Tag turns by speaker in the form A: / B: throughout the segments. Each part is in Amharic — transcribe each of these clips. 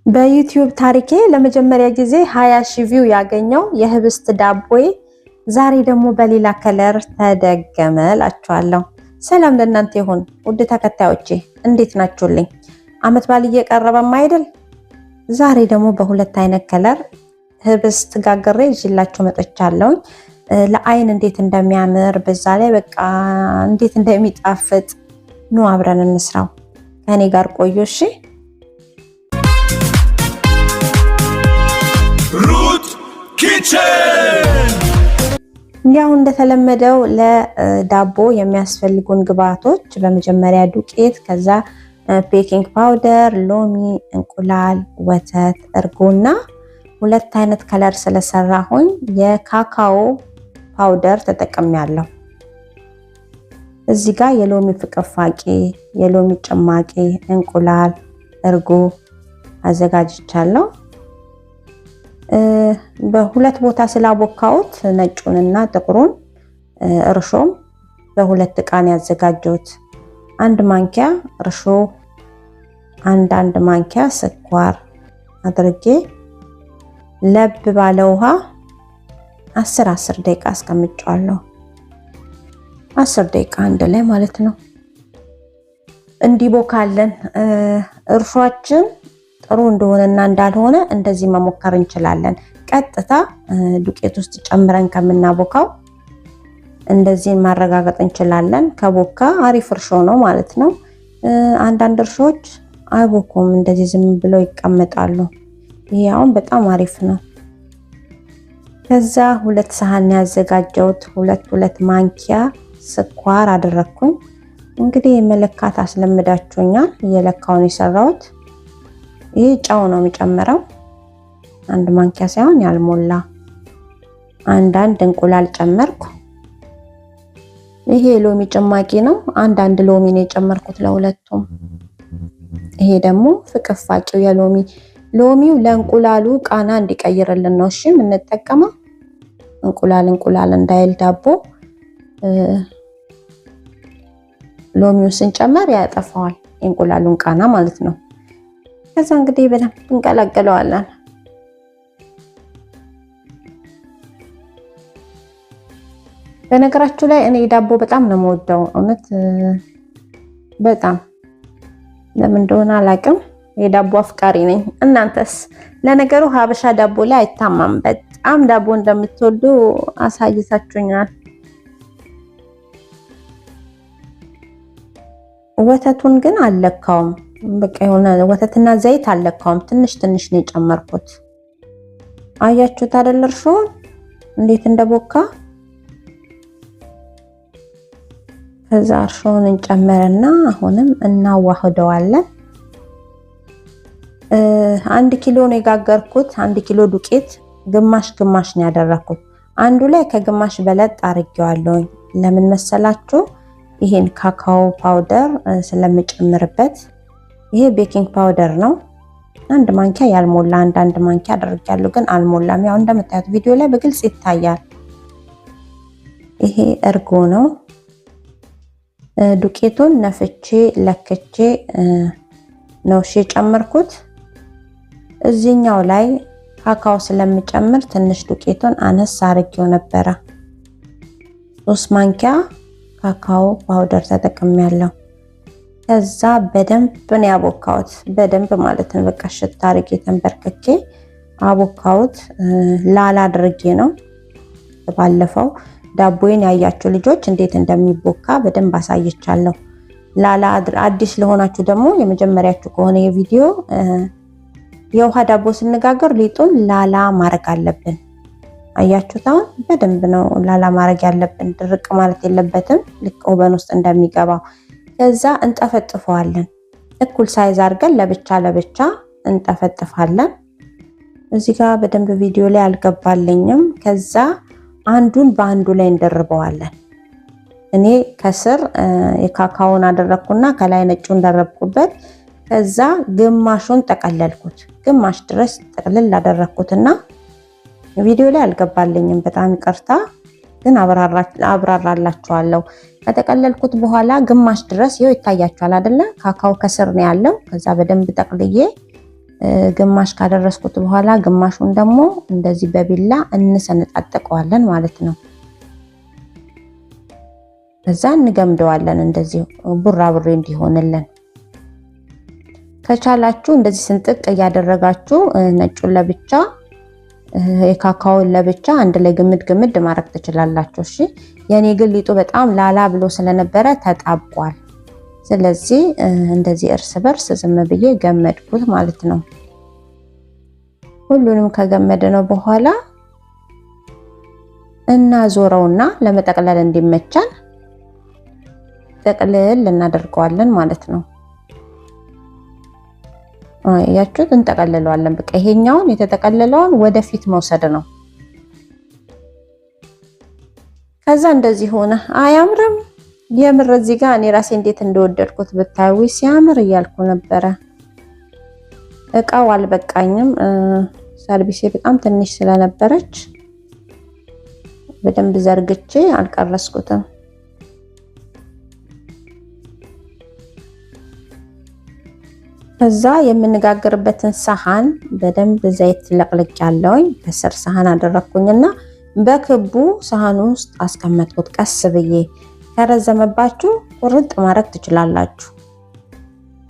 A: በዩቲዩብ ታሪኬ ለመጀመሪያ ጊዜ 20,000 ቪው ያገኘው የህብስት ዳቦዬ ዛሬ ደግሞ በሌላ ከለር ተደገመ እላችኋለሁ። ሰላም ለእናንተ ይሁን ውድ ተከታዮቼ፣ እንዴት ናችሁልኝ? አመት በዓል እየቀረበም አይደል? ዛሬ ደግሞ በሁለት አይነት ከለር ህብስት ጋግሬ ይዤላችሁ መጥቻለሁ። ለአይን እንዴት እንደሚያምር በዛ ላይ በቃ እንዴት እንደሚጣፍጥ ኑ አብረን እንስራው። ከኔ ጋር ቆዩ እሺ።
B: ሩት ኪችን።
A: ያው እንደተለመደው ለዳቦ የሚያስፈልጉን ግብአቶች በመጀመሪያ ዱቄት፣ ከዛ ቤኪንግ ፓውደር፣ ሎሚ፣ እንቁላል፣ ወተት፣ እርጎና ሁለት አይነት ከለር ስለሰራሁኝ የካካኦ ፓውደር ተጠቅሜያለሁ። እዚህ ጋር የሎሚ ፍቅፋቂ፣ የሎሚ ጭማቂ፣ እንቁላል፣ እርጎ አዘጋጅቻለሁ። በሁለት ቦታ ስላቦካሁት ነጩንና ጥቁሩን እርሾም በሁለት ዕቃን ያዘጋጀሁት። አንድ ማንኪያ እርሾ፣ አንድ ማንኪያ ስኳር አድርጌ ለብ ባለ ውሃ 10 ደቂቃ አስቀምጫለሁ። 10 ደቂቃ አንድ ላይ ማለት ነው። እንዲቦካለን እርሾአችን ጥሩ እንደሆነና እንዳልሆነ እንደዚህ መሞከር እንችላለን። ቀጥታ ዱቄት ውስጥ ጨምረን ከምናቦካው እንደዚህ ማረጋገጥ እንችላለን። ከቦካ አሪፍ እርሾ ነው ማለት ነው። አንዳንድ እርሾች አይቦኩም፣ እንደዚህ ዝም ብለው ይቀመጣሉ። ይሄ አሁን በጣም አሪፍ ነው። ከዛ ሁለት ሳህን ያዘጋጀሁት ሁለት ማንኪያ ስኳር አደረኩኝ። እንግዲህ መለካት አስለምዳችሁኛል፣ እየለካውን የሰራሁት። ይሄ ጨው ነው የሚጨምረው፣ አንድ ማንኪያ ሳይሆን ያልሞላ። አንድ እንቁላል ጨመርኩ። ይሄ ሎሚ ጭማቂ ነው፣ አንድ ሎሚ ነው የጨመርኩት ለሁለቱም። ይሄ ደግሞ ፍቅፋቂው ሎሚው ለእንቁላሉ ቃና እንዲቀይርልን ነው። እሺ የምንጠቀመው እንቁላል እንዳይል ዳቦ ሎሚውን ስንጨመር ያጠፋዋል የእንቁላሉን ቃና ማለት ነው። ከዛ እንግዲህ በደንብ እንቀላቅለዋለን። በነገራችሁ ላይ እኔ ዳቦ በጣም ነው የምወደው፣ እውነት በጣም ለምን እንደሆነ አላውቅም። የዳቦ አፍቃሪ ነኝ። እናንተስ? ለነገሩ ሀበሻ ዳቦ ላይ አይታማም። በጣም ዳቦ እንደምትወዱ አሳይታችሁኛል። ወተቱን ግን አልለካውም። በቃ የሆነ ወተትና ዘይት አልለካውም። ትንሽ ነው የጨመርኩት። አያችሁት አይደል? እርሾን እንዴት እንደቦካ። ከዛ እርሾን እንጨምርና አሁንም እናዋህደዋለን። 1 ኪሎ ነው የጋገርኩት። 1 ኪሎ ዱቄት ግማሽ ነው ያደረኩት። አንዱ ላይ ከግማሽ በለጥ አድርጌዋለሁ። ለምን መሰላችሁ? ይሄን ካካኦ ፓውደር ስለምጨምርበት። ይሄ ቤኪንግ ፓውደር ነው። 1 ማንኪያ ያልሞላ፣ አንድ ማንኪያ አድርጌያለሁ፣ ግን አልሞላም። ያው እንደምታዩት ቪዲዮ ላይ በግልጽ ይታያል። ይሄ እርጎ ነው። ዱቄቱን ነፍቼ ለክቼ ነው የጨመርኩት። እዚህኛው ላይ ካካኦ ስለምጨምር ትንሽ ዱቄቱን አነስ አድርጌው ነበረ። 3 ማንኪያ ካካኦ ፓውደር ተጠቅሜያለሁ። ከዛ በደንብ ነው ያቦካሁት። በደንብ ማለት ነው በቃ ሽታ አድርጌ ተንበርክኬ አቦካሁት። ላላ አድርጌ ነው። ባለፈው ዳቦዬን ያያችሁ ልጆች እንዴት እንደሚቦካ በደንብ አሳይቻለሁ። ላላ አዲስ ለሆናችሁ ደግሞ የመጀመሪያችሁ ከሆነ የቪዲዮ የውሃ ዳቦ ስንጋገር ሊጡን ላላ ማድረግ አለብን። አያችሁት? አሁን በደንብ ነው ላላ ማድረግ ያለብን፣ ድርቅ ማለት የለበትም፣ ልክ ኦቨን ውስጥ እንደሚገባው። ከዛ እንጠፈጥፈዋለን። እኩል ሳይዝ አድርገን ለብቻ እንጠፈጥፋለን። እዚህ ጋር በደንብ ቪዲዮ ላይ አልገባልኝም። ከዛ አንዱን በአንዱ ላይ እንደርበዋለን። እኔ ከስር የካካኦን አደረኩና ከላይ ነጩን ደረብኩበት። ከዛ ግማሹን ጠቀለልኩት። ግማሽ ድረስ ጠቅልል አደረኩትና ቪዲዮ ላይ አልገባልኝም፣ በጣም ይቅርታ፣ ግን አብራራላችኋለሁ። ከጠቀለልኩት በኋላ ግማሽ ድረስ ይኸው ይታያችኋል አይደለ? ካካኦ ከስር ነው ያለው። ከዛ በደንብ ጠቅልዬ ግማሽ ካደረስኩት በኋላ ግማሹን ደግሞ እንደዚህ በቢላ እንሰነጣጥቀዋለን ማለት ነው። ከዛ እንገምደዋለን እንደዚህ ቡራቡሬ እንዲሆንልን። ከቻላችሁ እንደዚህ ስንጥቅ እያደረጋችሁ ነጩን ለብቻ የካካውን ለብቻ አንድ ላይ ግምድ ማድረግ ትችላላችሁ። እሺ የኔ ግን ሊጡ በጣም ላላ ብሎ ስለነበረ ተጣቧል። ስለዚህ እንደዚህ እርስ በርስ ዝም ብዬ ገመድኩት ማለት ነው። ሁሉንም ከገመድነው በኋላ እናዞረውና ለመጠቅለል እንዲመቻል ጠቅልል እናደርገዋለን ማለት ነው። ያችሁት እንጠቀልለዋለን። በቃ ይሄኛውን የተጠቀለለውን ወደፊት መውሰድ ነው። ከዛ እንደዚህ ሆነ። አያምርም? የምር እዚህ ጋር እኔ ራሴ እንዴት እንደወደድኩት ብታዩ ሲያምር እያልኩ ነበረ። እቃው አልበቃኝም። ሰርቪሴ በጣም ትንሽ ስለነበረች በደንብ ዘርግቼ አልቀረስኩትም። ከዛ የምንጋግርበትን ሰሃን በደንብ ዘይት ለቅልቅ ያለውኝ ከስር ሰሃን አደረኩኝና በክቡ ሰሃኑ ውስጥ አስቀመጥኩት። ቀስ ብዬ ከረዘመባችሁ ቁርጥ ማድረግ ትችላላችሁ።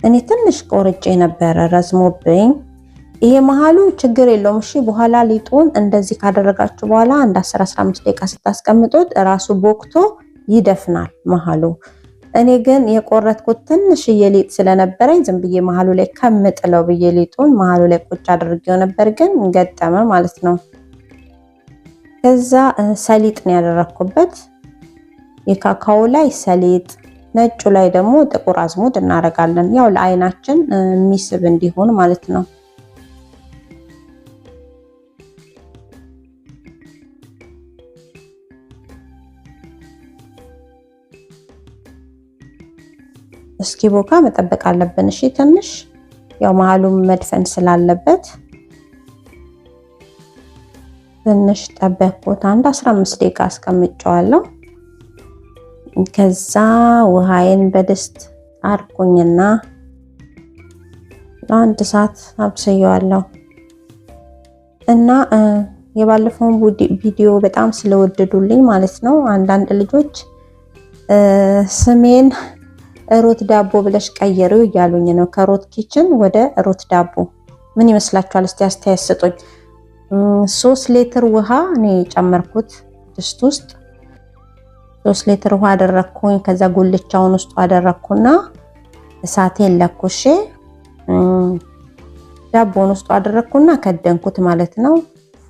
A: እኔ ትንሽ ቆርጬ ነበረ ረዝሞብኝ። ይሄ መሃሉ ችግር የለውም። እሺ በኋላ ሊጡን እንደዚህ ካደረጋችሁ በኋላ አንድ 10-15 ደቂቃ ስታስቀምጡት ራሱ ቦክቶ ይደፍናል መሃሉ። እኔ ግን የቆረጥኩት ትንሽዬ ሊጥ ስለነበረኝ ዝም ብዬ መሃሉ ላይ ከምጥለው ብዬ ሊጡን መሃሉ ላይ ቁጭ አድርጌው ነበር፣ ግን ገጠመ ማለት ነው። ከዛ ሰሊጥ ነው ያደረኩበት። የካካው ላይ ሰሊጥ፣ ነጩ ላይ ደግሞ ጥቁር አዝሙድ እናደርጋለን። ያው ለአይናችን የሚስብ እንዲሆን ማለት ነው። እስኪ ቦካ መጠበቅ አለብን። እሺ ትንሽ ያው መሃሉን መድፈን ስላለበት ትንሽ ጠበቅኩት። አንድ 15 ደቂቃ አስቀምጨዋለሁ። ከዛ ውሃዬን በድስት አርኩኝና ለአንድ ሰዓት አብስየዋለሁ። እና የባለፈውን ቪዲዮ በጣም ስለወደዱልኝ ማለት ነው አንዳንድ ልጆች ስሜን ሩት ዳቦ ብለሽ ቀየሪው እያሉኝ ነው። ከሩት ኪችን ወደ ሩት ዳቦ ምን ይመስላችኋል? እስቲ አስተያየት ስጡኝ። 3 ሊትር ውሃ እኔ ጨመርኩት ድስት ውስጥ 3 ሊትር ውሃ አደረኩኝ። ከዛ ጉልቻውን ውስጥ አደረኩና እሳቴን ለኩሼ ዳቦን ውስጥ አደረኩና ከደንኩት ማለት ነው።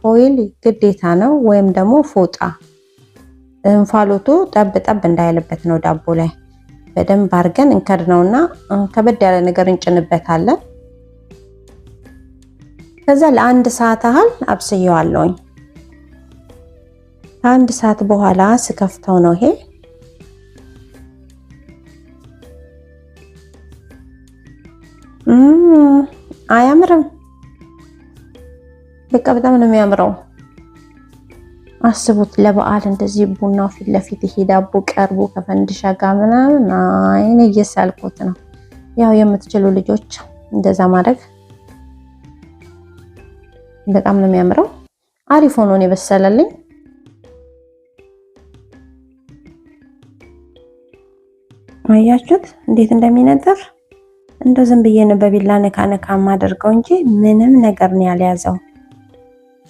A: ፎይል ግዴታ ነው፣ ወይም ደግሞ ፎጣ እንፋሎቱ ጠብ ጠብ እንዳይልበት ነው ዳቦ ላይ በደንብ አድርገን እንከድነውና ከበድ ያለ ነገር እንጭንበታለን። ከዛ ለአንድ ሰዓት ያህል አብስየዋለሁኝ። ከአንድ ሰዓት በኋላ ስከፍተው ነው ይሄ አያምርም? በቃ በጣም ነው የሚያምረው። አስቡት ለበዓል እንደዚህ ቡናው ፊት ለፊት ይሄ ዳቦ ቀርቦ ከፈንድሻ ጋር ምናምን አይኔ እየሳልኩት ነው። ያው የምትችሉ ልጆች እንደዛ ማድረግ በጣም ነው የሚያምረው። አሪፍ ሆኖ ነው የበሰለልኝ። አያችሁት እንዴት እንደሚነጥር? እንደው ዝም ብዬ ነው በቢላ ነካ ነካ ማደርገው እንጂ ምንም ነገር ነው ያልያዘው።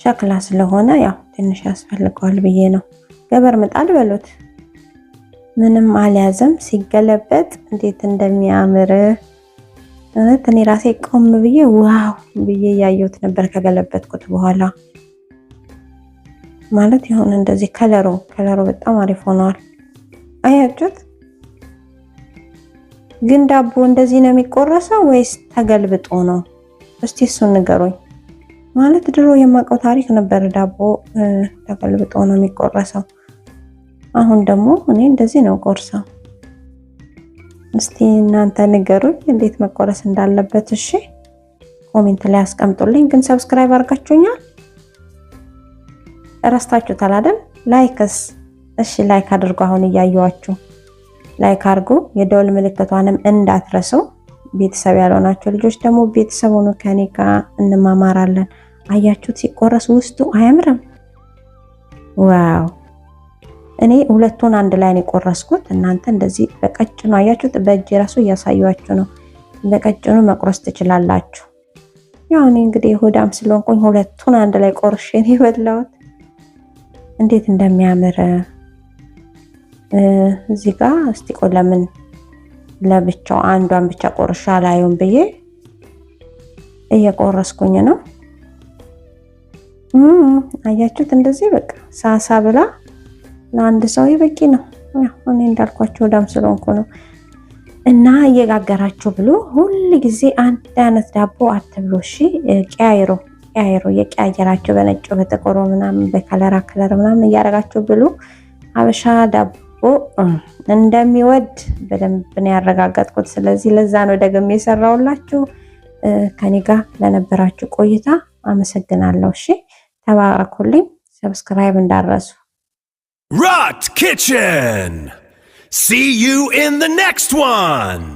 A: ሸክላ ስለሆነ ያው ትንሽ ያስፈልገዋል ብዬ ነው። ገበር ምጣድ በሉት። ምንም አልያዘም። ሲገለበጥ እንዴት እንደሚያምር እኔ ራሴ ቆም ብዬ ዋው ብዬ ያየሁት ነበር ከገለበጥኩት በኋላ ማለት ይሁን። እንደዚህ ከለሩ በጣም አሪፍ ሆኗል። አያችሁት? ግን ዳቦ እንደዚህ ነው የሚቆረሰው ወይስ ተገልብጦ ነው? እስቲ እሱን ንገሩኝ። ማለት ድሮ የማውቀው ታሪክ ነበር ዳቦ ተገልብጦ ነው የሚቆረሰው። አሁን ደግሞ እኔ እንደዚህ ነው ቆርሰው። እስቲ እናንተ ንገሩኝ እንዴት መቆረስ እንዳለበት። እሺ ኮሜንት ላይ አስቀምጡልኝ። ግን ሰብስክራይብ አድርጋችሁኛል? እረስታችሁታል አይደል? ላይክስ? እሺ ላይክ አድርጉ። አሁን እያየዋችሁ ላይክ አድርጉ። የደወል ምልክቷንም እንዳትረሱ። ቤተሰብ ያልሆናችሁ ልጆች ደግሞ ቤተሰብ ሆኖ ከኔ ጋር እንማማራለን። አያችሁት ሲቆረስ ውስጡ አያምርም? ዋው! እኔ ሁለቱን አንድ ላይ ነው የቆረስኩት። እናንተ እንደዚህ በቀጭኑ አያችሁት? በእጅ ራሱ እያሳያችሁ ነው። በቀጭኑ መቁረስ ትችላላችሁ። ያው እኔ እንግዲህ ሆዳም ስለሆንኩኝ ሁለቱን አንድ ላይ ቆርሼ ነው የበላሁት። እንዴት እንደሚያምር እዚህ ጋር እስቲ ለምን ለብቻው አንዷን ብቻ ቆርሻ ላዩን ብዬ እየቆረስኩኝ ነው። አያችሁት? እንደዚህ በቃ ሳሳ ብላ ለአንድ ሰው ይበቂ ነው። ያው እኔ እንዳልኳችሁ ሆዳም ስለሆንኩ ነው። እና እየጋገራችሁ ብሎ ሁሉ ጊዜ አንድ አይነት ዳቦ አትብሉ እሺ። ቀያይሮ የቀያየራችሁ በነጭ በጥቁሩ ምናምን በከለራ ምናምን እያደረጋችሁ ብሉ። ሀበሻ ዳቦ እንደሚወድ በደንብ ነው ያረጋገጥኩት። ስለዚህ ለዛ ነው ደግሜ የሰራውላችሁ። ከኔ ጋር ለነበራችሁ ቆይታ አመሰግናለሁ። እሺ ተባረኩልኝ። ሰብስክራይብ እንዳረሱ።
B: Rocked Kitchen. See you in the next one.